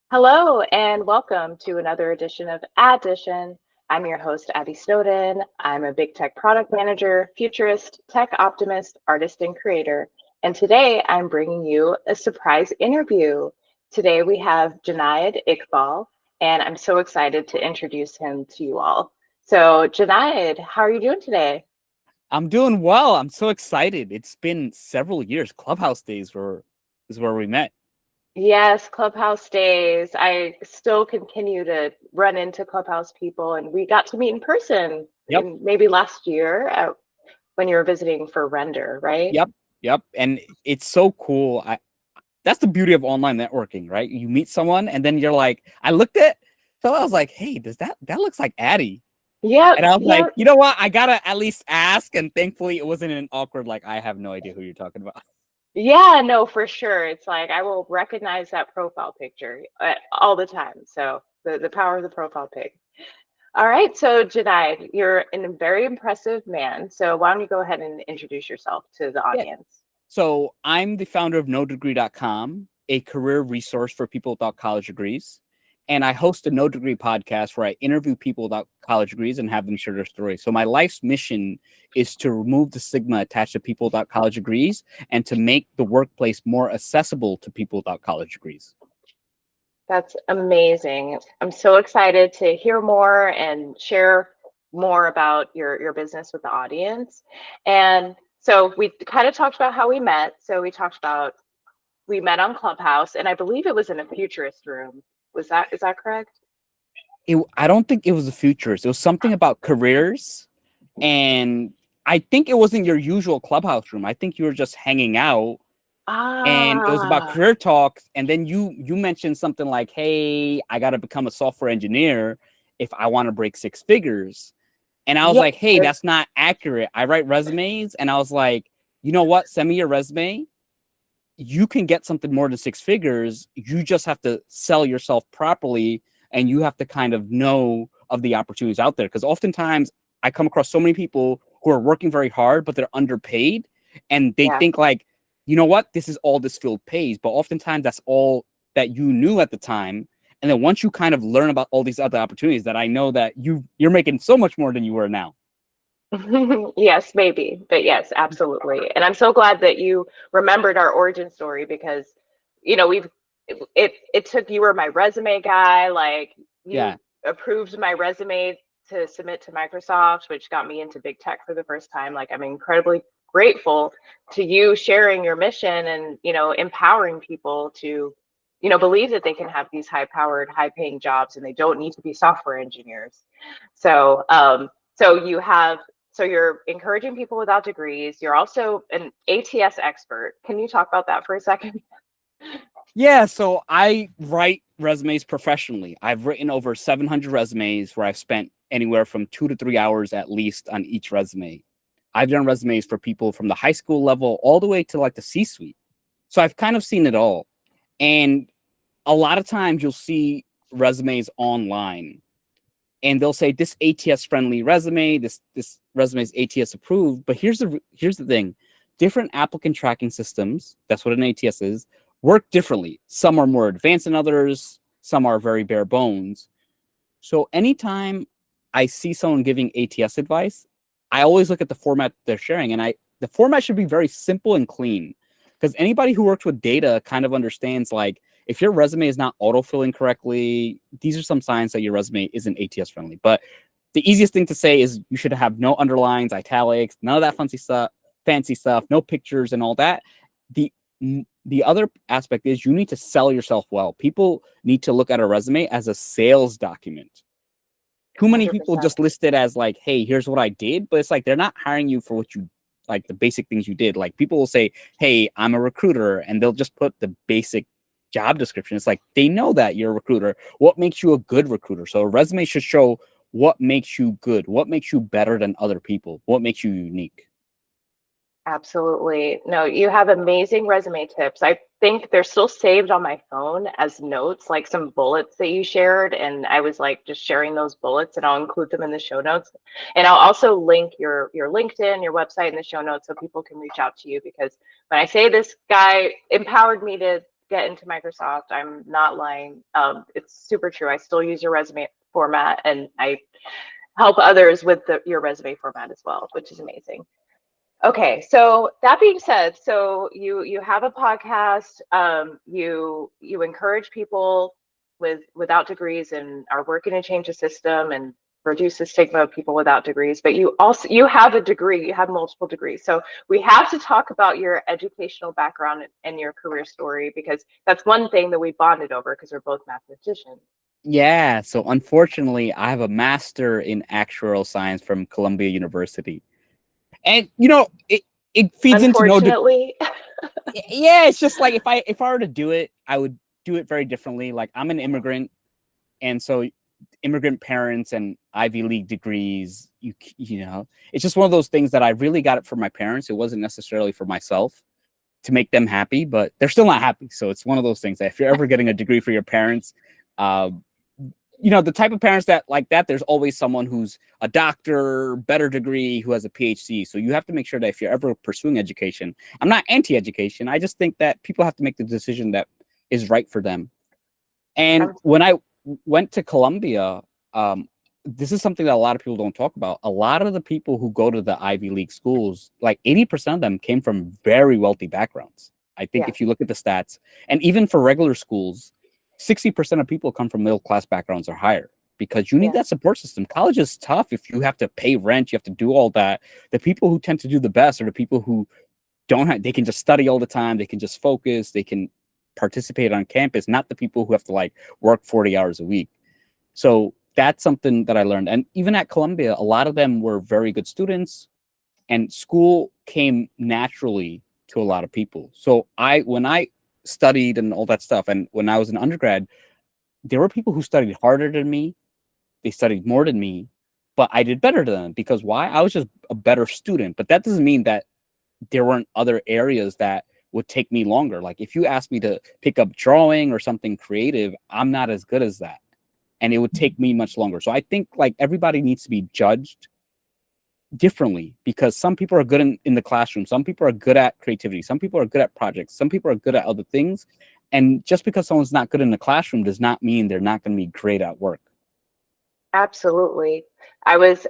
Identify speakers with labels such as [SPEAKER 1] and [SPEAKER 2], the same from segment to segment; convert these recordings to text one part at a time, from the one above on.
[SPEAKER 1] Hello and welcome to another edition of Addition. I'm your host, Addy Snowden. I'm a big tech product manager, futurist, tech optimist, artist, and creator. And today I'm bringing you a surprise interview. Today we have Jonaed Iqbal, and I'm so excited to introduce him to you all. So, Jonaed, how are you doing today?
[SPEAKER 2] I'm doing well. I'm so excited. It's been several years. Clubhouse days is where we met.
[SPEAKER 1] Yes, Clubhouse days. I still continue to run into Clubhouse people, and we got to meet in person
[SPEAKER 2] Yep.
[SPEAKER 1] in maybe last year when you were visiting for Render, right?
[SPEAKER 2] Yep. Yep. And it's so cool. That's the beauty of online networking, right? You meet someone and then you're like, I looked at so I was like, hey, that looks like Addy. And
[SPEAKER 1] Yep,
[SPEAKER 2] I was like,
[SPEAKER 1] yep.
[SPEAKER 2] you know what? I gotta at least ask. And thankfully it wasn't an awkward, like, I have no idea who you're talking about.
[SPEAKER 1] Yeah, no, for sure. It's like I will recognize that profile picture all the time. So the power of the profile pic. All right, so Junaid, you're a very impressive man. So why don't you go ahead and introduce yourself to the
[SPEAKER 2] Yeah.
[SPEAKER 1] audience?
[SPEAKER 2] So I'm the founder of nodegree.com, a career resource for people without college degrees. And I host a No Degree podcast where I interview people without college degrees and have them share their stories. So my life's mission is to remove the stigma attached to people without college degrees and to make the workplace more accessible to people without college degrees.
[SPEAKER 1] That's amazing. I'm so excited to hear more and share more about your business with the audience. And so we kind of talked about how we met. So we talked about we met on Clubhouse, and I believe it was in a futurist room. Is that correct?
[SPEAKER 2] I don't think it was the futures. It was something about careers. And I think it wasn't your usual clubhouse room. I think you were just hanging out and it was about
[SPEAKER 1] Ah,
[SPEAKER 2] career talks, and then you mentioned something like, hey, I got to become a software engineer if I want to break six figures. And I was
[SPEAKER 1] yes.
[SPEAKER 2] like, hey, that's not accurate. I write resumes. And I was like, you know what, send me your resume. You can get something more than six figures. You just have to sell yourself properly, and you have to kind of know of the opportunities out there, because oftentimes I come across so many people who are working very hard but they're underpaid, and they
[SPEAKER 1] Yeah.
[SPEAKER 2] think like, you know what, this is all this field pays, but oftentimes that's all that you knew at the time. And then once you kind of learn about all these other opportunities, that I know that you're making so much more than you were now.
[SPEAKER 1] Yes, maybe, but yes, absolutely. And I'm so glad that you remembered our origin story because, we've it took you were my resume guy, like
[SPEAKER 2] Yeah.
[SPEAKER 1] you approved my resume to submit to Microsoft, which got me into big tech for the first time. Like I'm incredibly grateful to you sharing your mission and, empowering people to, believe that they can have these high-powered, high-paying jobs and they don't need to be software engineers. So, so you have so you're encouraging people without degrees. You're also an ATS expert. Can you talk about that for a second?
[SPEAKER 2] Yeah, so I write resumes professionally. I've written over 700 resumes where I've spent anywhere from 2 to 3 hours at least on each resume. I've done resumes for people from the high school level all the way to like the C suite. So I've kind of seen it all. And a lot of times you'll see resumes online and they'll say this ATS friendly resume, this resume is ATS approved. But here's the thing: different applicant tracking systems, that's what an ATS is, work differently. Some are more advanced than others. Some are very bare bones. So anytime I see someone giving ATS advice, I always look at the format they're sharing, and the format should be very simple and clean, because anybody who works with data kind of understands, like, if your resume is not autofilling correctly, these are some signs that your resume isn't ATS friendly. But the easiest thing to say is you should have no underlines, italics, none of that fancy stuff, no pictures and all that. The the other aspect is you need to sell yourself well. People need to look at a resume as a sales document. Too many people
[SPEAKER 1] 100%.
[SPEAKER 2] just list it as like, hey, here's what I did, but it's like they're not hiring you for what you, like, the basic things you did. Like, people will say, hey, I'm a recruiter, and they'll just put the basic job description. It's like they know that you're a recruiter. What makes you a good recruiter? So a resume should show what makes you good, what makes you better than other people, what makes you unique.
[SPEAKER 1] Absolutely. No, you have amazing resume tips. I think they're still saved on my phone as notes, like some bullets that you shared. And I was like just sharing those bullets and I'll include them in the show notes. And I'll also link your LinkedIn, your website in the show notes so people can reach out to you because when I say this guy empowered me to get into Microsoft. I'm not lying. It's super true. I still use your resume format, and I help others with your resume format as well, which is amazing. Okay, so that being said, so you have a podcast. You encourage people without degrees and are working to change the system and reduce the stigma of people without degrees. But you have a degree. You have multiple degrees. So we have to talk about your educational background and your career story, because that's one thing that we bonded over because we're both mathematicians.
[SPEAKER 2] Yeah. So unfortunately, I have a master in actuarial science from Columbia University. And it feeds into
[SPEAKER 1] Unfortunately.
[SPEAKER 2] yeah, it's just like if I were to do it, I would do it very differently. Like, I'm an immigrant, and so immigrant parents and Ivy League degrees, it's just one of those things that I really got it for my parents. It wasn't necessarily for myself to make them happy, but they're still not happy. So it's one of those things that if you're ever getting a degree for your parents, uh, the type of parents that like that, there's always someone who's a doctor, better degree, who has a PhD. So you have to make sure that if you're ever pursuing education, I'm not anti-education. I just think that people have to make the decision that is right for them. And when I went to Columbia, this is something that a lot of people don't talk about. A lot of the people who go to the Ivy League schools, like 80% of them came from very wealthy backgrounds. I think if you look at the stats, and even for regular schools, 60% of people come from middle-class backgrounds or higher, because you need that support system. College is tough. If you have to pay rent, you have to do all that. The people who tend to do the best are the people who they can just study all the time. They can just focus. They can participate on campus, not the people who have to like work 40 hours a week. So that's something that I learned. And even at Columbia, a lot of them were very good students, and school came naturally to a lot of people. So when I studied and all that stuff, and when I was an undergrad, there were people who studied harder than me. They studied more than me, but I did better than them. Because why? I was just a better student. But that doesn't mean that there weren't other areas that would take me longer. Like, if you asked me to pick up drawing or something creative, I'm not as good as that, and it would take me much longer. So I think like everybody needs to be judged differently, because some people are good in the classroom, some people are good at creativity, some people are good at projects, some people are good at other things. And just because someone's not good in the classroom does not mean they're not going to be great at work.
[SPEAKER 1] Absolutely. I was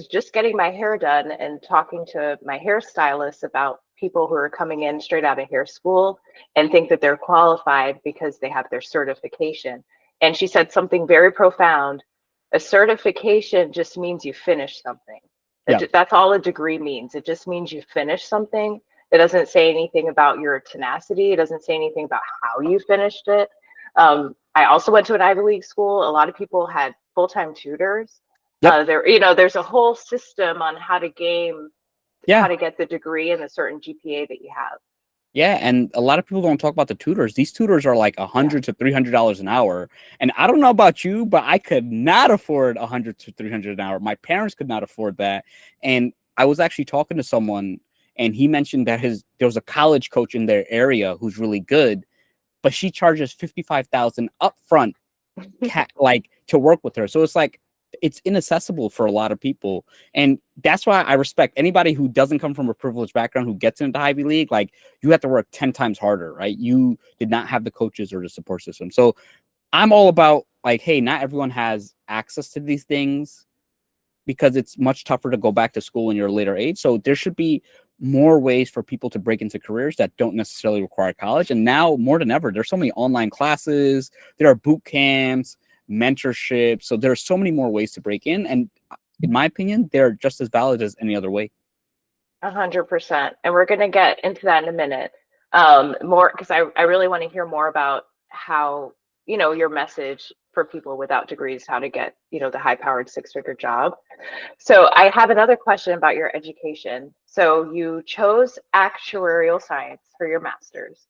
[SPEAKER 1] just getting my hair done and talking to my hairstylist about people who are coming in straight out of hair school and think that they're qualified because they have their certification. And she said something very profound. A certification just means you finish something. That's all a degree means. It just means you finish something. It doesn't say anything about your tenacity. It doesn't say anything about how you finished it. I also went to an Ivy League school. A lot of people had full-time tutors. There's a whole system on how to get the degree and a certain GPA that you have.
[SPEAKER 2] Yeah, and a lot of people don't talk about the tutors. These tutors are like $100 to $300 an hour. And I don't know about you, but I could not afford $100 to $300 an hour. My parents could not afford that. And I was actually talking to someone, and he mentioned that there was a college coach in their area who's really good, but she charges $55,000 upfront, like, to work with her. So it's like, it's inaccessible for a lot of people. And that's why I respect anybody who doesn't come from a privileged background who gets into Ivy League. Like, you have to work 10 times harder, right? You did not have the coaches or the support system. So I'm all about like, hey, not everyone has access to these things, because it's much tougher to go back to school in your later age. So there should be more ways for people to break into careers that don't necessarily require college. And now more than ever, there's so many online classes, there are boot camps, mentorship. So there are so many more ways to break in. And in my opinion, they're just as valid as any other way.
[SPEAKER 1] 100%. And we're going to get into that in a minute. More, because I really want to hear more about how, your message for people without degrees, how to get, the high-powered six-figure job. So I have another question about your education. So you chose actuarial science for your master's.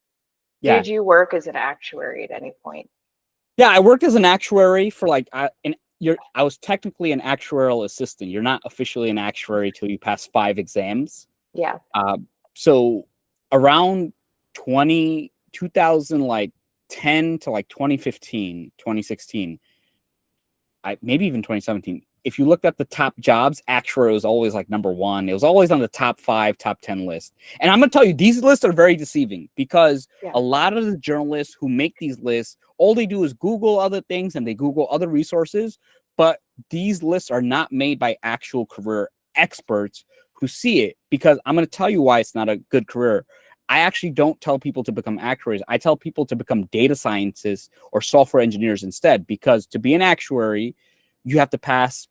[SPEAKER 2] Yeah.
[SPEAKER 1] Did you work as an actuary at any point?
[SPEAKER 2] Yeah, I worked as an actuary for like, I was technically an actuarial assistant. You're not officially an actuary till you pass 5 exams.
[SPEAKER 1] Yeah.
[SPEAKER 2] So around 2010 to like 2015, 2016, maybe even 2017, if you looked at the top jobs, actuary was always like number one. It was always on the top 5, top 10 list. And I'm going to tell you, these lists are very deceiving because a lot of the journalists who make these lists, all they do is Google other things and they Google other resources. But these lists are not made by actual career experts who see it, because I'm going to tell you why it's not a good career. I actually don't tell people to become actuaries. I tell people to become data scientists or software engineers instead, because to be an actuary, you have to pass,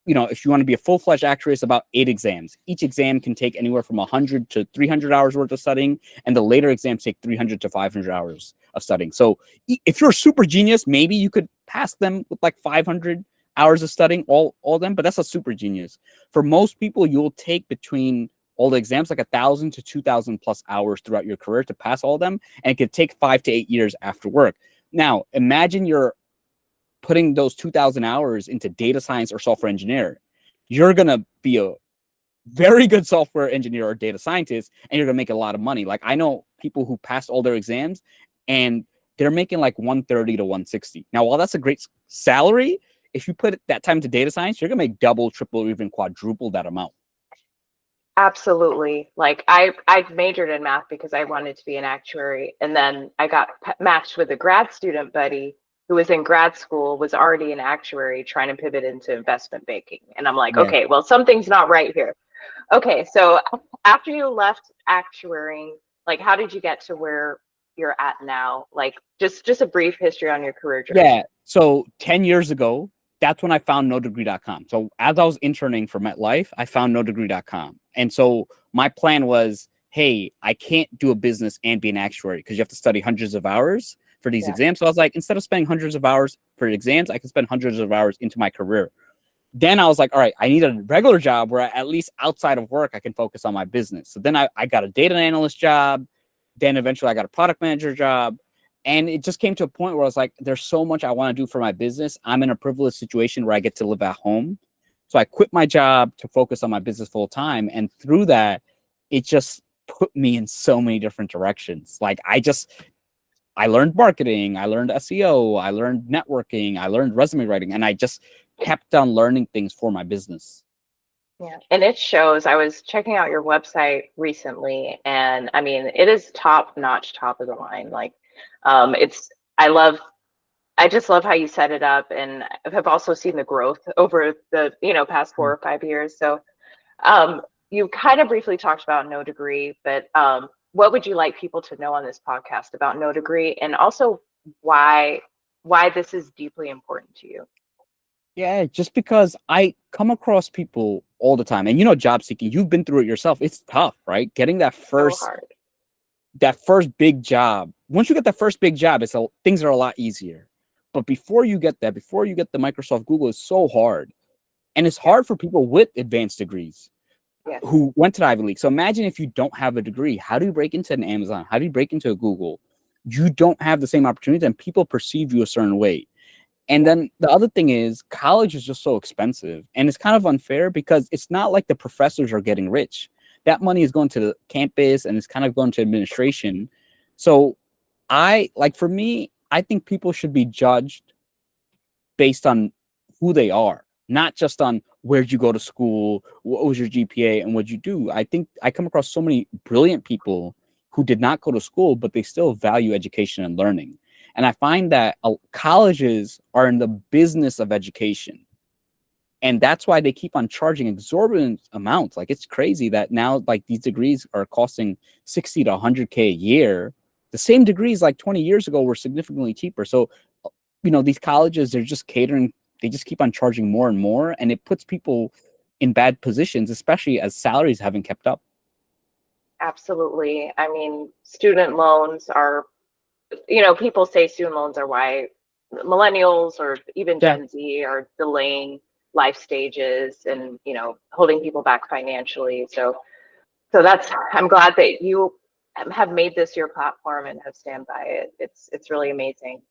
[SPEAKER 2] if you want to be a full-fledged actuary, it's about 8 exams. Each exam can take anywhere from 100 to 300 hours worth of studying, and the later exams take 300 to 500 hours of studying. So if you're a super genius, maybe you could pass them with like 500 hours of studying, all of them, but that's a super genius. For most people, you'll take between all the exams, like 1,000 to 2,000 plus hours throughout your career to pass all of them. And it could take 5 to 8 years after work. Now, imagine you're putting those 2,000 hours into data science or software engineer. You're going to be a very good software engineer or data scientist, and you're going to make a lot of money. Like, I know people who passed all their exams and they're making like 130 to 160. Now, while that's a great salary, if you put that time to data science, you're going to make double, triple, or even quadruple that amount.
[SPEAKER 1] Absolutely. Like I majored in math because I wanted to be an actuary, and then I got matched with a grad student buddy who was in grad school, was already an actuary trying to pivot into investment banking. And I'm like, okay, well, something's not right here. Okay, so after you left actuarying, like how did you get to where you're at now? Like just a brief history on your career journey.
[SPEAKER 2] Yeah. So 10 years ago, that's when I found nodegree.com. So as I was interning for MetLife, I found nodegree.com. And so my plan was, hey, I can't do a business and be an actuary because you have to study hundreds of hours for these exams. So I was like, instead of spending hundreds of hours for exams, I can spend hundreds of hours into my career. Then I was like, all right, I need a regular job where at least outside of work, I can focus on my business. So then I got a data analyst job. Then eventually I got a product manager job. And it just came to a point where I was like, there's so much I want to do for my business. I'm in a privileged situation where I get to live at home. So I quit my job to focus on my business full time. And through that, it just put me in so many different directions. Like I learned marketing, I learned SEO, I learned networking, I learned resume writing, and I just kept on learning things for my business.
[SPEAKER 1] Yeah, and it shows. I was checking out your website recently, and I mean, it is top notch, top of the line. Like, it's, I just love how you set it up, and I've also seen the growth over the, past 4 or 5 years. So, you kind of briefly talked about No Degree, but what would you like people to know on this podcast about No Degree, and also why this is deeply important to you?
[SPEAKER 2] Yeah, just because I come across people all the time, and job seeking, you've been through it yourself. It's tough, right? Getting that
[SPEAKER 1] So
[SPEAKER 2] first
[SPEAKER 1] hard.
[SPEAKER 2] big job. Once you get that first big job, things are a lot easier. But before you get that, before you get the Microsoft, Google, is so hard. And it's hard for people with advanced degrees who went to the Ivy League. So imagine if you don't have a degree, how do you break into an Amazon? How do you break into a Google? You don't have the same opportunities, and people perceive you a certain way. And then the other thing is college is just so expensive, and it's kind of unfair because it's not like the professors are getting rich. That money is going to the campus and it's kind of going to administration. So for me, I think people should be judged based on who they are, not just on where'd you go to school, what was your GPA, and what'd you do. I think I come across so many brilliant people who did not go to school, but they still value education and learning. And I find that colleges are in the business of education. And that's why they keep on charging exorbitant amounts. Like, it's crazy that now, like, these degrees are costing 60 to 100K a year. The same degrees like 20 years ago were significantly cheaper. So, these colleges, they're just catering. They just keep on charging more and more. And it puts people in bad positions, especially as salaries haven't kept up.
[SPEAKER 1] Absolutely. I mean, student loans are, people say student loans are why millennials or even Gen Z are delaying life stages and, holding people back financially. So I'm glad that you have made this your platform and have stand by it. It's really amazing.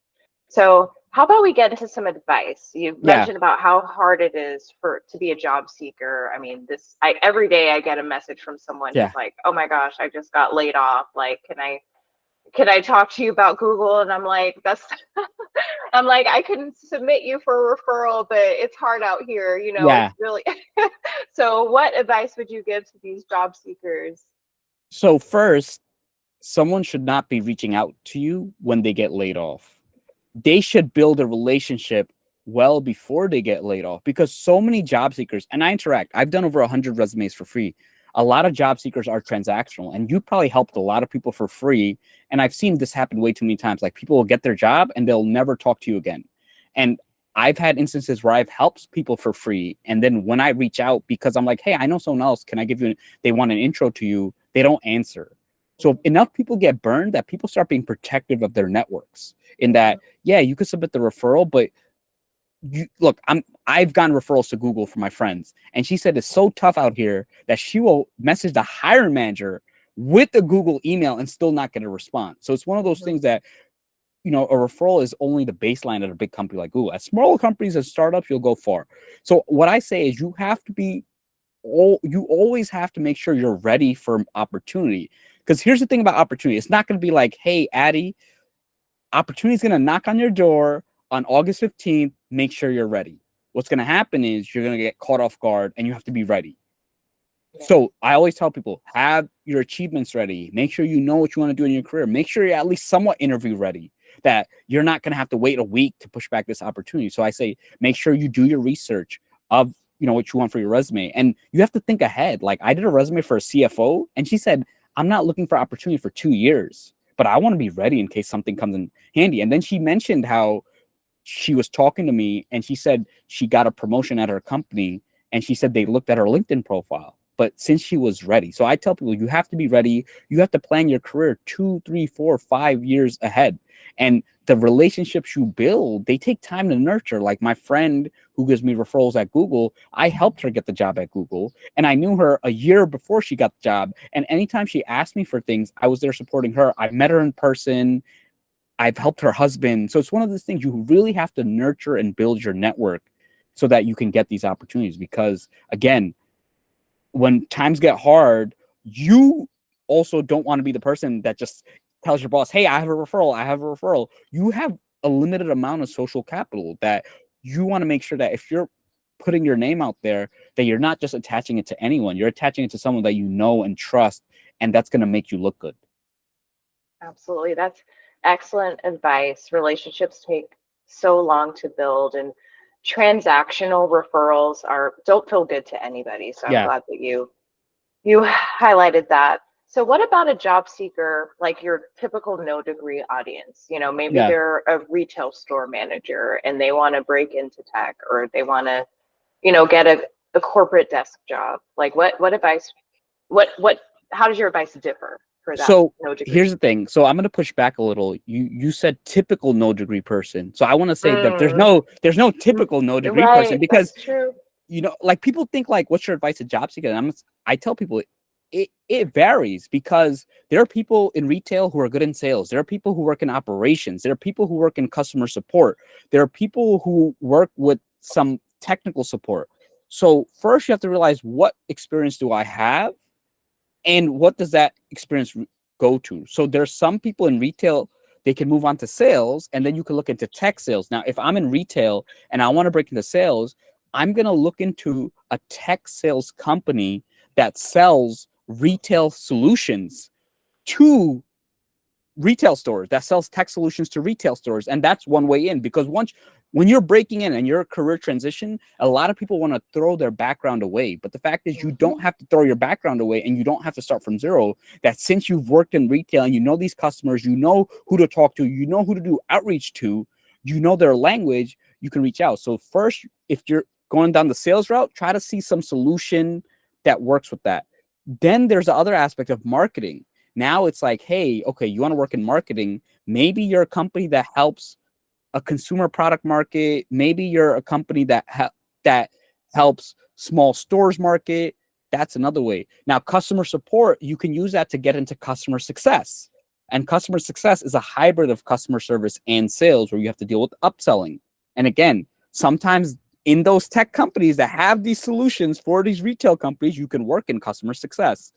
[SPEAKER 1] So how about we get into some advice? You mentioned about how hard it is to be a job seeker. I mean, every day I get a message from someone who's like, oh my gosh, I just got laid off. Like, can I can I talk to you about Google? And I'm like, that's, I'm like, I can submit you for a referral, but it's hard out here. You know,
[SPEAKER 2] Yeah.
[SPEAKER 1] it's really, so what advice would you give to these job seekers?
[SPEAKER 2] So first, someone should not be reaching out to you when they get laid off. They should build a relationship well before they get laid off, because so many job seekers, and I interact, I've done over 100 resumes for free. A lot of job seekers are transactional, and you probably helped a lot of people for free. And I've seen this happen way too many times. Like, people will get their job and they'll never talk to you again. And I've had instances where I've helped people for free. And then when I reach out, because I'm like, hey, I know someone else, can I give you, they want an intro to you, they don't answer. So if enough people get burned, that people start being protective of their networks, in that, yeah, you could submit the referral, but you look, I've gotten referrals to Google for my friends, and she said it's so tough out here that she will message the hiring manager with the Google email and still not get a response. So it's one of those things that, a referral is only the baseline at a big company like Google. At smaller companies and startups, you'll go far. So what I say is, you always have to make sure you're ready for opportunity. Because here's the thing about opportunity. It's not going to be like, hey, Addy, opportunity is going to knock on your door on August 15th. Make sure you're ready. What's going to happen is you're going to get caught off guard, and you have to be ready. So I always tell people, have your achievements ready. Make sure you know what you want to do in your career. Make sure you're at least somewhat interview ready, that you're not going to have to wait a week to push back this opportunity. So I say, make sure you do your research of, what you want for your resume. And you have to think ahead. Like, I did a resume for a CFO, and she said, I'm not looking for opportunity for 2 years, but I want to be ready in case something comes in handy. And then she mentioned how she was talking to me, and she said she got a promotion at her company, and she said they looked at her LinkedIn profile, but since she was ready. So I tell people, you have to be ready. You have to plan your career 2, 3, 4, 5 years ahead. And the relationships you build, they take time to nurture. Like, my friend who gives me referrals at Google, I helped her get the job at Google, and I knew her a year before she got the job. And anytime she asked me for things, I was there supporting her. I met her in person. I've helped her husband. So it's one of those things, you really have to nurture and build your network so that you can get these opportunities. Because again, when times get hard, you also don't want to be the person that just tells your boss, hey, I have a referral. You have a limited amount of social capital, that you want to make sure that if you're putting your name out there, that you're not just attaching it to anyone. You're attaching it to someone that you know and trust, and that's going to make you look good.
[SPEAKER 1] Absolutely. That's excellent advice. Relationships take so long to build, and transactional referrals don't feel good to anybody. So I'm glad that you highlighted that. So what about a job seeker, like your typical no degree audience? Maybe they're a retail store manager and they want to break into tech, or they want to, get a corporate desk job. Like, what advice, how does your advice differ?
[SPEAKER 2] So here's the thing. So I'm going to push back a little. You said typical no degree person. So I want to say that there's no typical no degree person, because like, people think like, what's your advice to job seekers? And I tell people it varies, because there are people in retail who are good in sales. There are people who work in operations. There are people who work in customer support. There are people who work with some technical support. So first you have to realize, what experience do I have? And what does that experience go to? So there's some people in retail, they can move on to sales, and then you can look into tech sales. Now, if I'm in retail and I want to break into sales, I'm going to look into a tech sales company that sells retail solutions to retail stores, that sells tech solutions to retail stores. And that's one way in, because when you're breaking in and you're a career transition, a lot of people want to throw their background away. But the fact is, you don't have to throw your background away, and you don't have to start from zero. That since you've worked in retail and you know these customers, you know who to talk to, you know who to do outreach to, you know their language, you can reach out. So first, if you're going down the sales route, try to see some solution that works with that. Then there's the other aspect of marketing. Now it's like, hey, okay, you want to work in marketing. Maybe you're a company that helps a consumer product market. Maybe you're a company that helps small stores market. That's another way. Now, customer support, you can use that to get into customer success. And customer success is a hybrid of customer service and sales, where you have to deal with upselling. And again, sometimes in those tech companies that have these solutions for these retail companies, you can work in customer success.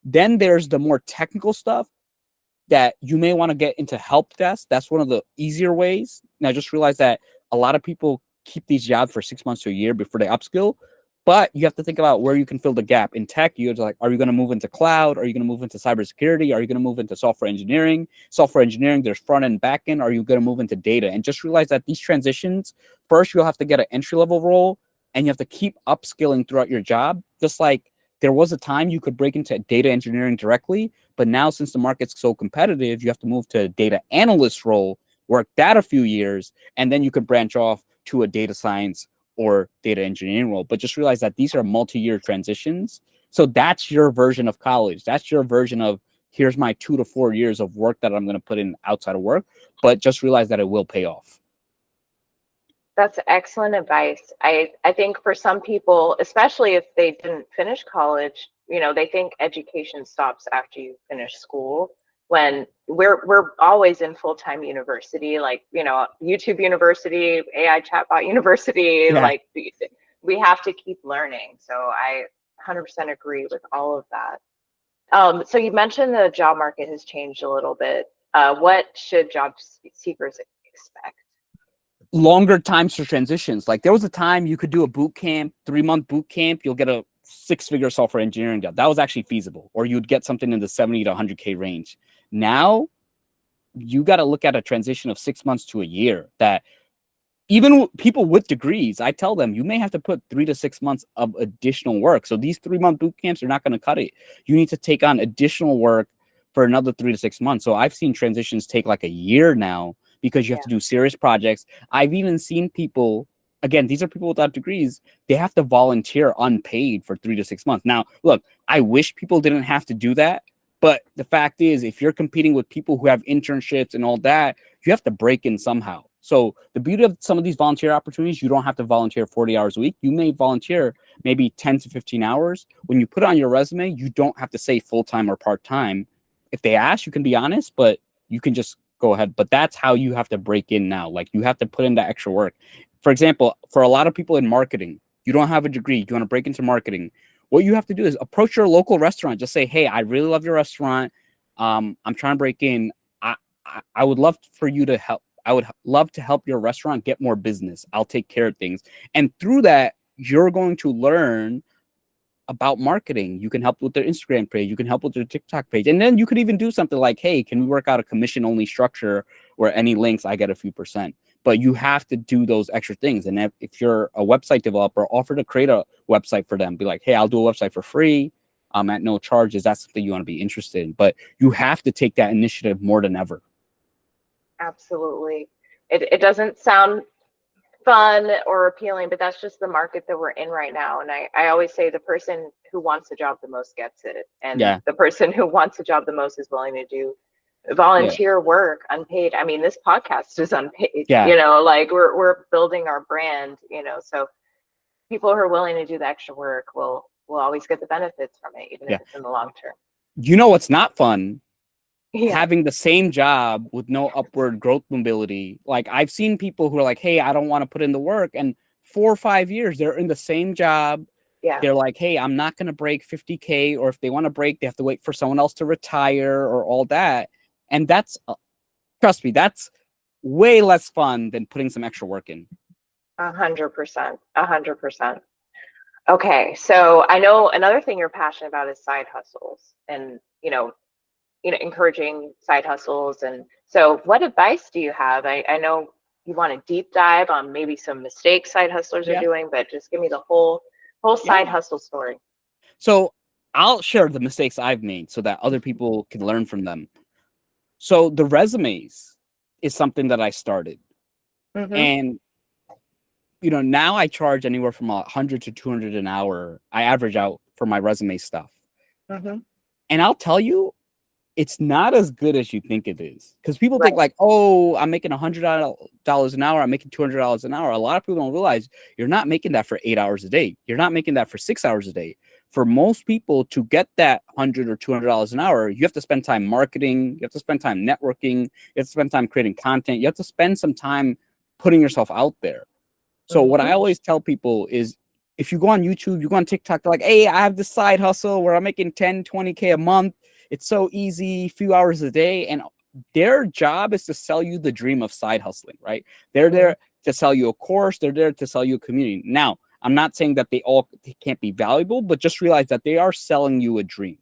[SPEAKER 2] Then there's the more technical stuff. that you may want to get into help desk. That's one of the easier ways. And I just realized that a lot of people keep these jobs for 6 months to a year before they upskill. But you have to think about where you can fill the gap. In tech, you're like, are you going to move into cloud? Are you going to move into cybersecurity? Are you going to move into software engineering? Software engineering, there's front end, back end. Are you going to move into data? And just realize that these transitions, first, you'll have to get an entry level role, and you have to keep upskilling throughout your job. Just like there was a time you could break into data engineering directly, but now since the market's so competitive, you have to move to a data analyst role, work that a few years, and then you could branch off to a data science or data engineering role. But just realize that these are multi-year transitions. So that's your version of college. That's your version of, here's my 2 to 4 years of work that I'm going to put in outside of work. But just realize that it will pay off.
[SPEAKER 1] That's excellent advice. I think for some people, especially if they didn't finish college, you know, they think education stops after you finish school, when we're always in full-time university, like, you know, YouTube University, AI chatbot university,
[SPEAKER 2] Yeah.
[SPEAKER 1] like we have to keep learning. So I 100% agree with all of that. So you mentioned the job market has changed a little bit. What should job seekers expect?
[SPEAKER 2] Longer times for transitions. Like there was a time you could do a boot camp, 3-month boot camp, you'll get a 6-figure software engineering job. That was actually feasible. Or you'd get something in the 70 to 100K range. Now you got to look at a transition of 6 months to a year, that even people with degrees, I tell them you may have to put 3 to 6 months of additional work. So these 3-month boot camps are not going to cut it. You need to take on additional work for another 3 to 6 months. So I've seen transitions take like a year now, because you have to do serious projects. I've even seen people, again, these are people without degrees, they have to volunteer unpaid for 3 to 6 months. Now, look, I wish people didn't have to do that. But the fact is, if you're competing with people who have internships and all that, you have to break in somehow. So the beauty of some of these volunteer opportunities, you don't have to volunteer 40 hours a week. You may volunteer maybe 10 to 15 hours. When you put it on your resume, you don't have to say full-time or part-time. If they ask, you can be honest, but you can just go ahead. But that's how you have to break in now. Like you have to put in that extra work. For example, for a lot of people in marketing, you don't have a degree, you want to break into marketing. What you have to do is approach your local restaurant. Just say, hey, I really love your restaurant. I'm trying to break in. I would love for you to help. I would love to help your restaurant get more business. I'll take care of things. And through that, you're going to learn about marketing. You can help with their Instagram page. You can help with their TikTok page. And then you could even do something like, hey, can we work out a commission only structure where any links I get a few percent? But you have to do those extra things. And if you're a website developer, offer to create a website for them. Be like, hey, I'll do a website for free at no charge. Is that something you want to be interested in? But you have to take that initiative more than ever.
[SPEAKER 1] Absolutely. It doesn't sound fun or appealing, but that's just the market that we're in right now. And I always say the person who wants a job the most gets it. And the person who wants a job the most is willing to do volunteer work, unpaid. I mean, this podcast is unpaid, you know, like we're building our brand, you know, so people who are willing to do the extra work will always get the benefits from it, even if it's in the long term.
[SPEAKER 2] You know what's not fun? Having the same job with no upward growth mobility. Like I've seen people who are like, hey, I don't want to put in the work. And 4 or 5 years, they're in the same job. They're like, hey, I'm not going to break 50K. Or if they want to break, they have to wait for someone else to retire or all that. And that's, trust me, that's way less fun than putting some extra work in.
[SPEAKER 1] 100%. 100%. Okay. So I know another thing you're passionate about is side hustles, and, you know, encouraging side hustles. And so what advice do you have? I know you want to deep dive on maybe some mistakes side hustlers are doing, but just give me the whole side hustle story.
[SPEAKER 2] So I'll share the mistakes I've made so that other people can learn from them. So the resumes is something that I started. And, you know, now I charge anywhere from 100 to 200 an hour. I average out for my resume stuff. And I'll tell you, it's not as good as you think it is, because people think like, oh, I'm making $100 an hour, I'm making $200 an hour. A lot of people don't realize you're not making that for 8 hours a day. You're not making that for 6 hours a day. For most people to get that $100 or $200 an hour, you have to spend time marketing, you have to spend time networking, you have to spend time creating content, you have to spend some time putting yourself out there. So what I always tell people is, if you go on YouTube, you go on TikTok, they're like, hey, I have this side hustle where I'm making 10, 20K a month. It's so easy, few hours a day. And their job is to sell you the dream of side hustling, right? They're there to sell you a course. They're there to sell you a community. Now, I'm not saying that they can't be valuable, but just realize that they are selling you a dream,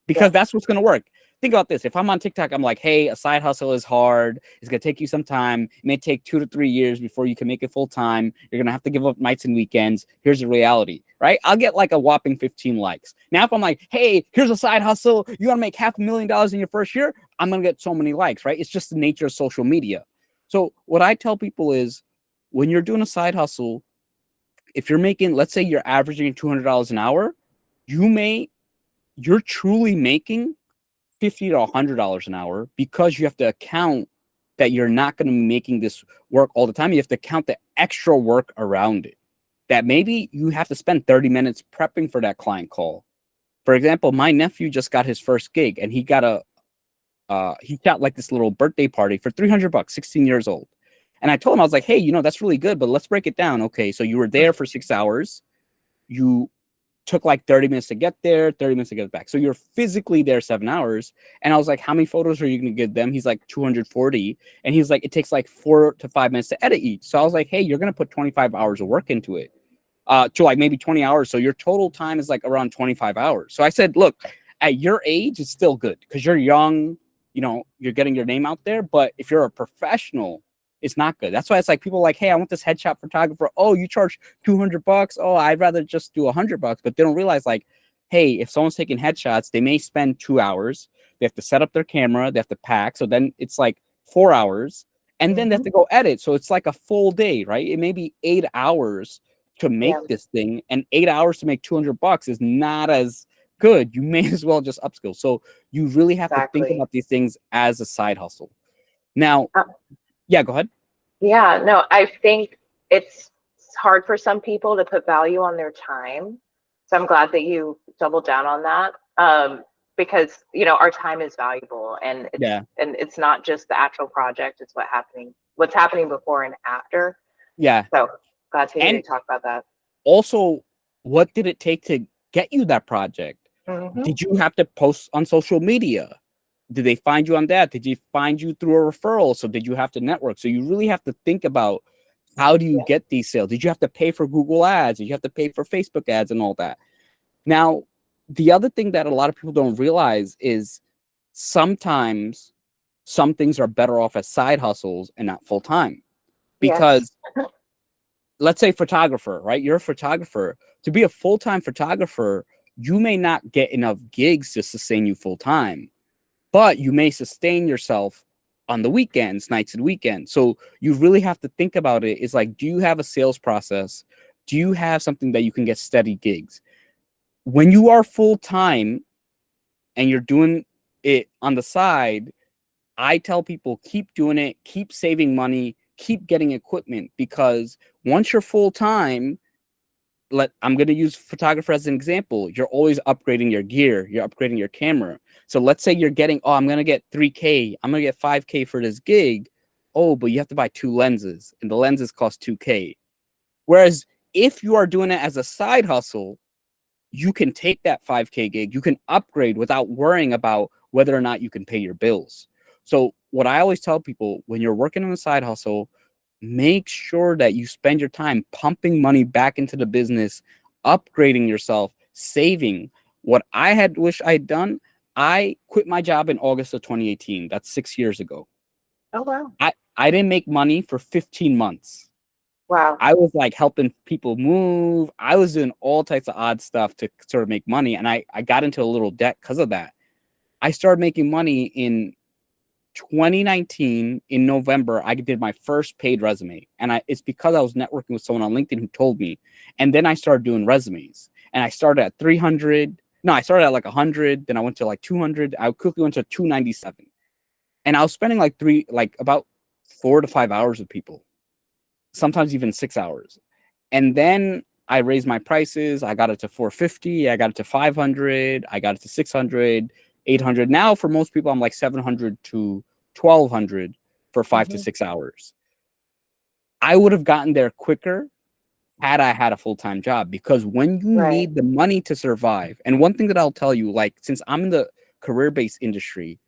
[SPEAKER 2] because that's what's going to work. Think about this. If I'm on TikTok, I'm like, hey, a side hustle is hard. It's going to take you some time. It may take 2 to 3 years before you can make it full time. You're going to have to give up nights and weekends. Here's the reality, right? I'll get like a whopping 15 likes. Now, if I'm like, hey, here's a side hustle, you want to make $500,000 in your first year, I'm going to get so many likes, right? It's just the nature of social media. So what I tell people is, when you're doing a side hustle, if you're making, let's say you're averaging $200 an hour, you're truly making $50 to $100 an hour, because you have to account that you're not going to be making this work all the time. You have to count the extra work around it, that maybe you have to spend 30 minutes prepping for that client call. For example, my nephew just got his first gig, and he got he got like this little birthday party for $300, 16 years old. And I told him, I was like, hey, that's really good, but let's break it down. Okay, so you were there for 6 hours. You took like 30 minutes to get there, 30 minutes to get back. So you're physically there 7 hours. And I was like, how many photos are you going to give them? He's like, 240. And he's like, it takes like 4 to 5 minutes to edit each. So I was like, hey, you're going to put 25 hours of work into it, to like maybe 20 hours. So your total time is like around 25 hours. So I said, look, at your age, it's still good because you're young, you're getting your name out there. But if you're a professional, it's not good. That's why it's like people are like, hey, I want this headshot photographer. Oh, you charge $200. Oh, I'd rather just do $100. But they don't realize, like, hey, if someone's taking headshots, they may spend 2 hours. They have to set up their camera. They have to pack. So then it's like 4 hours. And then they have to go edit. So it's like a full day, right? It may be 8 hours to make this thing. And 8 hours to make $200 is not as good. You may as well just upskill. So you really have to think about these things as a side hustle. Now, yeah, go ahead.
[SPEAKER 1] Yeah, no, I think it's hard for some people to put value on their time. So I'm glad that you doubled down on that, because our time is valuable, and it's not just the actual project; it's what's happening before and after.
[SPEAKER 2] Yeah.
[SPEAKER 1] So glad to hear you talk about that.
[SPEAKER 2] Also, what did it take to get you that project? Did you have to post on social media? Did they find you on that? Did you find you through a referral? So did you have to network? So you really have to think about, how do you get these sales? Did you have to pay for Google ads? Did you have to pay for Facebook ads and all that? Now, the other thing that a lot of people don't realize is sometimes some things are better off as side hustles and not full time. Because let's say photographer, right? You're a photographer. To be a full-time photographer, you may not get enough gigs to sustain you full time. But you may sustain yourself on the weekends, nights and weekends. So you really have to think about it. It's like, do you have a sales process? Do you have something that you can get steady gigs? When you are full time and you're doing it on the side, I tell people, keep doing it, keep saving money, keep getting equipment, because once you're full time, I'm going to use photographer as an example. You're always upgrading your gear. You're upgrading your camera. So let's say you're getting, I'm going to get 3K. I'm going to get 5K for this gig. Oh, but you have to buy 2 lenses, and the lenses cost 2K. Whereas if you are doing it as a side hustle, you can take that 5K gig. You can upgrade without worrying about whether or not you can pay your bills. So what I always tell people, when you're working on a side hustle, make sure that you spend your time pumping money back into the business, upgrading yourself, saving. What I had wished I'd done, I quit my job in August of 2018. That's 6 years ago.
[SPEAKER 1] Oh, wow.
[SPEAKER 2] I didn't make money for 15 months.
[SPEAKER 1] Wow.
[SPEAKER 2] I was like helping people move. I was doing all types of odd stuff to sort of make money. And I got into a little debt because of that. I started making money in 2019 in November. I did my first paid resume, and it's because I was networking with someone on LinkedIn who told me. And then I started doing resumes, and I started at 300. No, I started at like 100. Then I went to like 200. I quickly went to 297, and I was spending about 4 to 5 hours with people, sometimes even 6 hours. And then I raised my prices. I got it to 450. I got it to 500. I got it to 600. 800. Now for most people, I'm like 700 to 1200 for 5 to 6 hours. I would have gotten there quicker had I had a full-time job, because when you need the money to survive, and one thing that I'll tell you, like, since I'm in the career-based industry,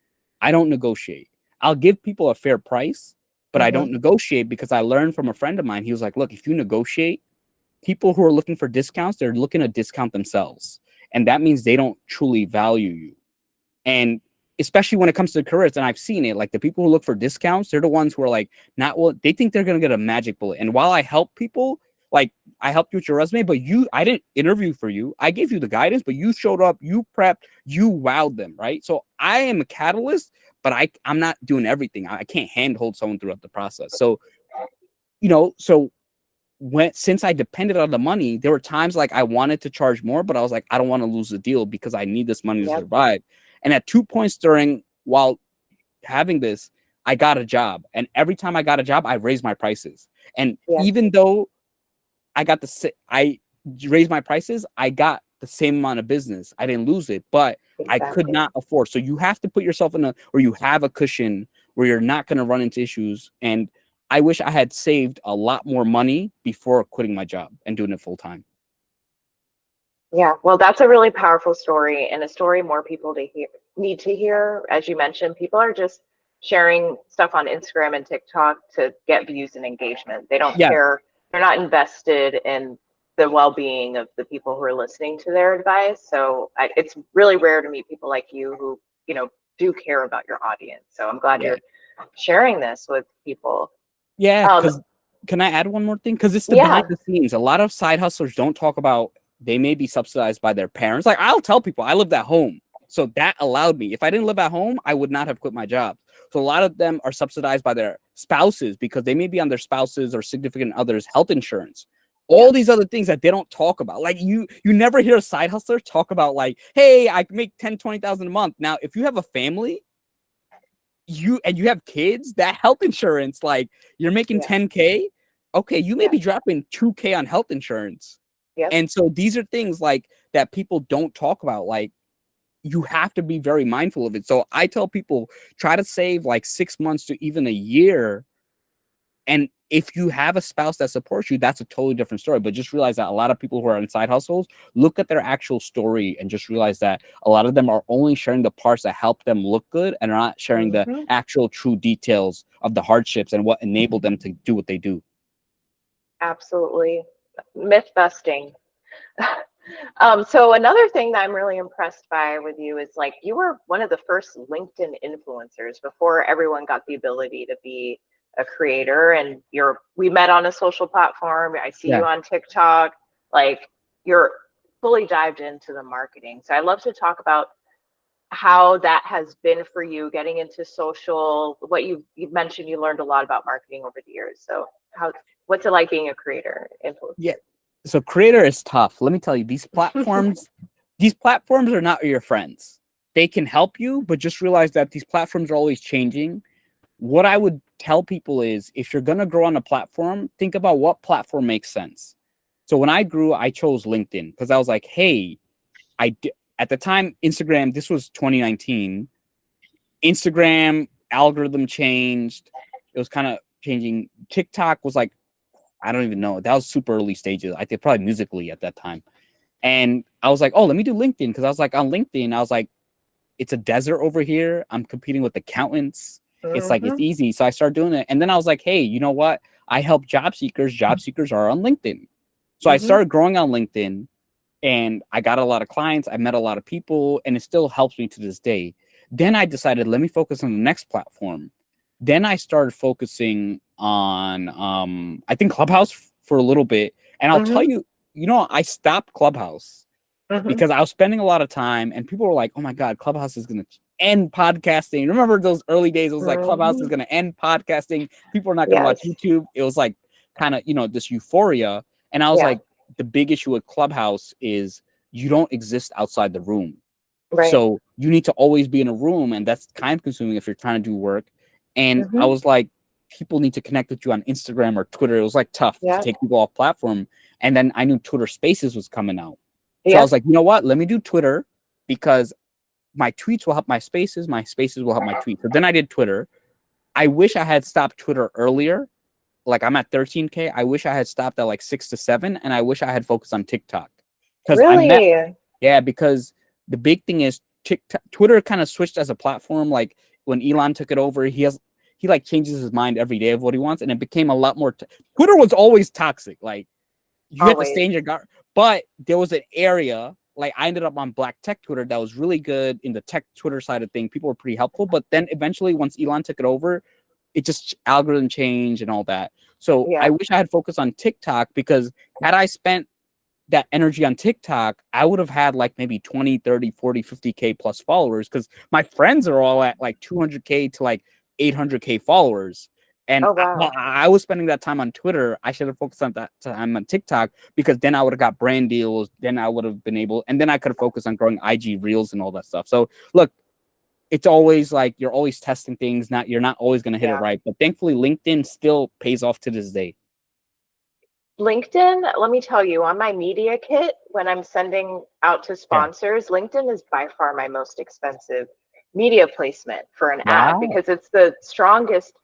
[SPEAKER 2] I don't negotiate. I'll give people a fair price, but I don't negotiate because I learned from a friend of mine. He was like, look, if you negotiate, people who are looking for discounts, they're looking to discount themselves. And that means they don't truly value you. And especially when it comes to careers, and I've seen it, like the people who look for discounts, they're the ones who are like, not well, they think they're going to get a magic bullet. And while I help people, like I helped you with your resume, but I didn't interview for you. I gave you the guidance, but you showed up, you prepped, you wowed them, right? So I am a catalyst, but I'm not doing everything. I can't handhold someone throughout the process. So, so since I depended on the money, there were times like I wanted to charge more, but I was like, I don't want to lose the deal because I need this money to survive. And at 2 points while having this, I got a job. And every time I got a job, I raised my prices. And even though I raised my prices, I got the same amount of business. I didn't lose it, but I could not afford. So you have to put yourself where you have a cushion where you're not going to run into issues. And I wish I had saved a lot more money before quitting my job and doing it full time.
[SPEAKER 1] Yeah, well, that's a really powerful story, and a story more people need to hear. As you mentioned, people are just sharing stuff on Instagram and TikTok to get views and engagement. They don't care. They're not invested in the well-being of the people who are listening to their advice. So it's really rare to meet people like you who, do care about your audience. So I'm glad you're sharing this with people.
[SPEAKER 2] Yeah, because can I add one more thing? Because it's the behind the scenes. A lot of side hustlers don't talk about they may be subsidized by their parents. Like I'll tell people I lived at home. So that allowed me. If I didn't live at home, I would not have quit my job. So a lot of them are subsidized by their spouses because they may be on their spouses or significant others' health insurance. All these other things that they don't talk about. Like you never hear a side hustler talk about like, hey, I make 10, 20,000 a month. Now, if you have a family, you have kids, that health insurance, like you're making 10K. Okay, you may be dropping 2K on health insurance. And so these are things like that people don't talk about. Like you have to be very mindful of it. So I tell people try to save like 6 months to even a year. And if you have a spouse that supports you, that's a totally different story. But just realize that a lot of people who are in side hustles look at their actual story and just realize that a lot of them are only sharing the parts that help them look good and are not sharing the actual true details of the hardships and what enabled them to do what they do.
[SPEAKER 1] Absolutely. Myth busting. So another thing that I'm really impressed by with you is like you were one of the first LinkedIn influencers before everyone got the ability to be a creator, and we met on a social platform. I see you on TikTok. Like you're fully dived into the marketing. So I'd love to talk about how that has been for you getting into social. What you've mentioned, you learned a lot about marketing over the years. So what's it like being a creator influencer?
[SPEAKER 2] Yeah. So creator is tough. Let me tell you, these platforms are not your friends. They can help you, but just realize that these platforms are always changing. What I would tell people is if you're going to grow on a platform, think about what platform makes sense. So when I grew, I chose LinkedIn because I was like, hey, at the time, Instagram, this was 2019. Instagram algorithm changed. It was kind of changing. TikTok was like, I don't even know. That was super early stages. I think probably Musically at that time. And I was like, oh, let me do LinkedIn. Because I was like, on LinkedIn, I was like, it's a desert over here. I'm competing with accountants. It's like, it's easy. So I started doing it. And then I was like, hey, you know what? I help job seekers. Job seekers are on LinkedIn. So I started growing on LinkedIn and I got a lot of clients. I met a lot of people and it still helps me to this day. Then I decided, let me focus on the next platform. Then I started focusing on, I think Clubhouse for a little bit. And I'll tell you, I stopped Clubhouse because I was spending a lot of time and people were like, oh my God, Clubhouse is going to end podcasting. Remember those early days? It was like Clubhouse is going to end podcasting. People are not going to watch YouTube. It was like kind of, this euphoria. And I was like, the big issue with Clubhouse is you don't exist outside the room. Right. So you need to always be in a room, and that's time consuming if you're trying to do work. And I was like, people need to connect with you on Instagram or Twitter. It was like tough to take people off platform. And then I knew Twitter Spaces was coming out. So I was like, you know what? Let me do Twitter because my tweets will help my spaces will help my tweets. So then I did Twitter. I wish I had stopped Twitter earlier. Like I'm at 13K. I wish I had stopped at like 6 to 7. And I wish I had focused on TikTok.
[SPEAKER 1] Really?
[SPEAKER 2] Because the big thing is Twitter kind of switched as a platform. Like when Elon took it over, he like changes his mind every day of what he wants, and it became a lot more. Twitter was always toxic. Like you had to stay in your guard, but there was an area. Like I ended up on Black Tech Twitter that was really good in the tech Twitter side of things. People were pretty helpful, but then eventually, once Elon took it over, it just algorithm change and all that. So I wish I had focused on TikTok, because had I spent that energy on TikTok, I would have had like maybe 20, 30, 40, 50K plus followers, because my friends are all at like 200K to like 800K followers. And I was spending that time on Twitter. I should have focused on that time on TikTok, because then I would have got brand deals. Then I would have been able, and then I could have focused on growing IG Reels and all that stuff. So look, it's always like you're always testing things. You're not always going to hit it right. But thankfully, LinkedIn still pays off to this day.
[SPEAKER 1] LinkedIn, let me tell you, on my media kit, when I'm sending out to sponsors, LinkedIn is by far my most expensive media placement for an ad, because it's the strongest.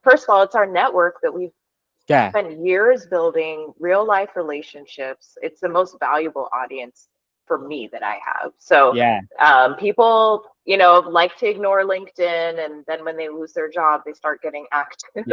[SPEAKER 1] First of all, it's our network that we've spent years building real life relationships. It's the most valuable audience for me that I have. So people, like to ignore LinkedIn, and then when they lose their job, they start getting active.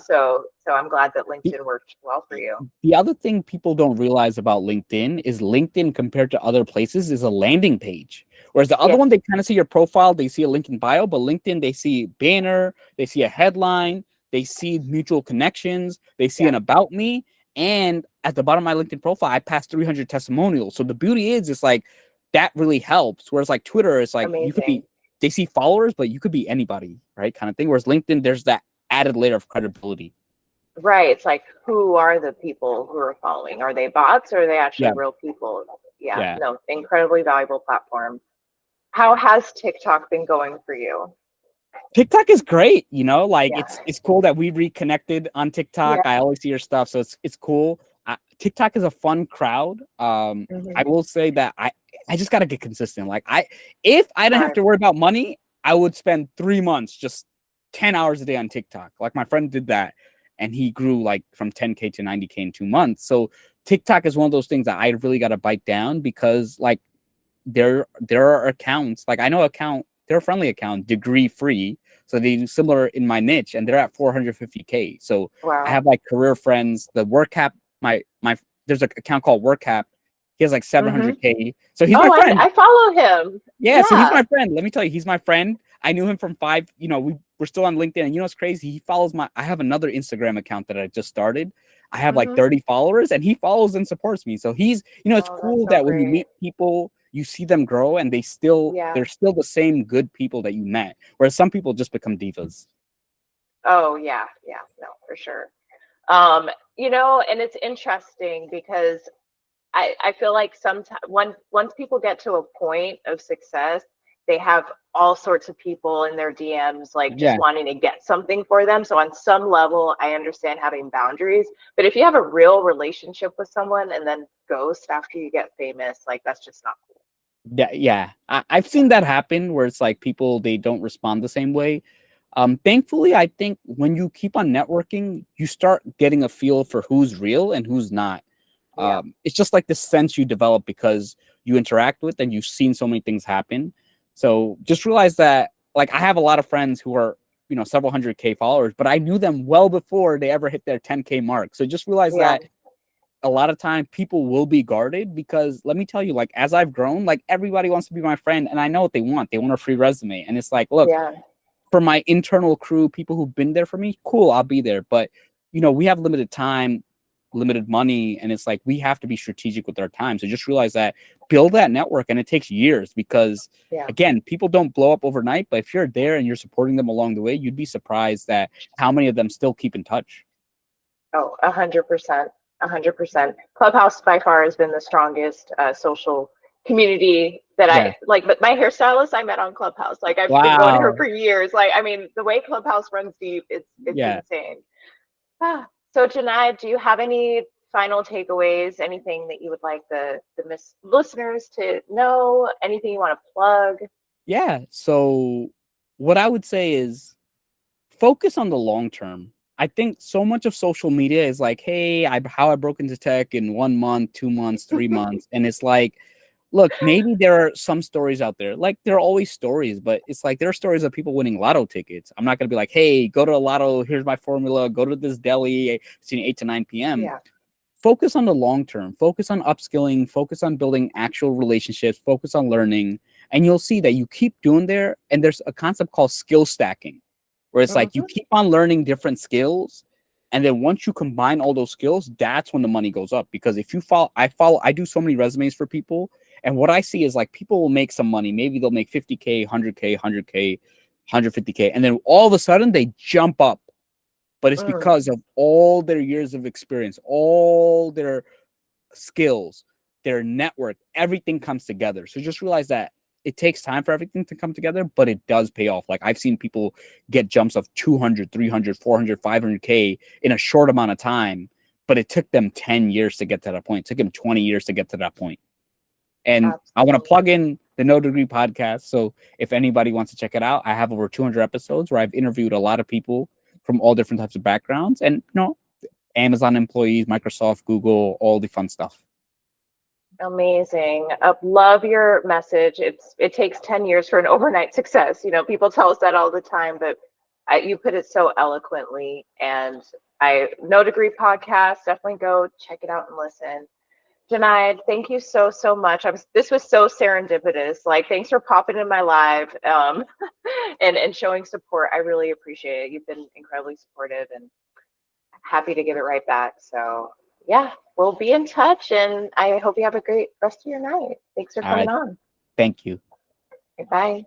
[SPEAKER 1] So I'm glad that LinkedIn worked well for you.
[SPEAKER 2] The other thing people don't realize about LinkedIn is LinkedIn, compared to other places, is a landing page. Whereas the other one, they kind of see your profile, they see a link in bio, but LinkedIn, they see banner, they see a headline, they see mutual connections, they see an about me. And at the bottom of my LinkedIn profile, I passed 300 testimonials. So the beauty is, it's like that really helps. Whereas like Twitter, it's like you could be, they see followers, but you could be anybody, right? Kind of thing. Whereas LinkedIn, there's that added layer of credibility.
[SPEAKER 1] Right. It's like, who are the people who are following? Are they bots, or are they actually real people? No, incredibly valuable platform. How has TikTok been going for you?
[SPEAKER 2] TikTok is great, like it's cool that we reconnected on TikTok. I always see your stuff, so it's cool. TikTok is a fun crowd. I will say that I just gotta get consistent. Like if I didn't have to worry about money, I would spend 3 months just 10 hours a day on TikTok. Like my friend did that, and he grew like from 10K to 90K in 2 months. So TikTok is one of those things that I really gotta bite down, because like there are accounts, like I know they're a friendly account, degree free. So they do similar in my niche, and they're at 450K. So I have like career friends. The WorkCap, my there's an account called WorkCap. He has like 700K. So he's my friend.
[SPEAKER 1] I follow him.
[SPEAKER 2] So he's my friend. Let me tell you, he's my friend. I knew him from we're still on LinkedIn. And it's crazy. He follows I have another Instagram account that I just started. I have like 30 followers, and he follows and supports me. So he's, it's cool that when you meet people, you see them grow, and they're still the same good people that you met. Whereas some people just become divas.
[SPEAKER 1] Oh no, for sure. And it's interesting, because I feel like sometimes once people get to a point of success, they have all sorts of people in their DMs, like just wanting to get something for them. So on some level, I understand having boundaries, but if you have a real relationship with someone and then ghost after you get famous, like that's just not cool.
[SPEAKER 2] I've seen that happen, where it's like people, they don't respond the same way. Thankfully, I think when you keep on networking, you start getting a feel for who's real and who's not. It's just like the sense you develop because you interact with and you've seen so many things happen. So just realize that, like, I have a lot of friends who are, several 100K followers, but I knew them well before they ever hit their 10K mark. So just realize that a lot of time people will be guarded, because let me tell you, like, as I've grown, like, everybody wants to be my friend, and I know what they want. They want a free resume. And it's like, look, for my internal crew, people who've been there for me, cool, I'll be there. But, we have limited time, limited money, and it's like we have to be strategic with our time. So just realize that, build that network, and it takes years, because again, people don't blow up overnight. But if you're there and you're supporting them along the way, you'd be surprised that how many of them still keep in touch.
[SPEAKER 1] Oh, 100%. 100%. Clubhouse by far has been the strongest social community that I like. But my hairstylist I met on Clubhouse. Like, I've been going to her for years. Like, I mean, the way Clubhouse runs deep, it's insane. So Jonaed, do you have any final takeaways? Anything that you would like the listeners to know? Anything you want to plug?
[SPEAKER 2] So what I would say is focus on the long term. I think so much of social media is like, hey, how I broke into tech in 1 month, 2 months, 3 months. And it's like, Look, maybe there are some stories out there. Like, there are always stories, but it's like there are stories of people winning lotto tickets. I'm not going to be like, hey, go to a lotto. Here's my formula. Go to this deli between 8 to 9 p.m.
[SPEAKER 1] Yeah.
[SPEAKER 2] Focus on the long term. Focus on upskilling. Focus on building actual relationships. Focus on learning. And you'll see that you keep doing there. And there's a concept called skill stacking, where it's like you keep on learning different skills. And then once you combine all those skills, that's when the money goes up. Because if you I do so many resumes for people. And what I see is like people will make some money. Maybe they'll make 50K, 100K, 100K, 150K. And then all of a sudden they jump up. But it's because of all their years of experience, all their skills, their network, everything comes together. So just realize that it takes time for everything to come together, but it does pay off. Like I've seen people get jumps of 200, 300, 400, 500K in a short amount of time, but it took them 10 years to get to that point. It took them 20 years to get to that point. And I want to plug in the No Degree podcast. So if anybody wants to check it out, I have over 200 episodes where I've interviewed a lot of people from all different types of backgrounds and, Amazon employees, Microsoft, Google, all the fun stuff.
[SPEAKER 1] Amazing. Love your message. It takes 10 years for an overnight success. People tell us that all the time, but you put it so eloquently. And No Degree podcast, definitely go check it out and listen. Jonaed, thank you so much. This was so serendipitous. Like, thanks for popping in my live and showing support. I really appreciate it. You've been incredibly supportive and happy to give it right back. So yeah, we'll be in touch, and I hope you have a great rest of your night. Thanks for coming on.
[SPEAKER 2] Thank you.
[SPEAKER 1] Bye.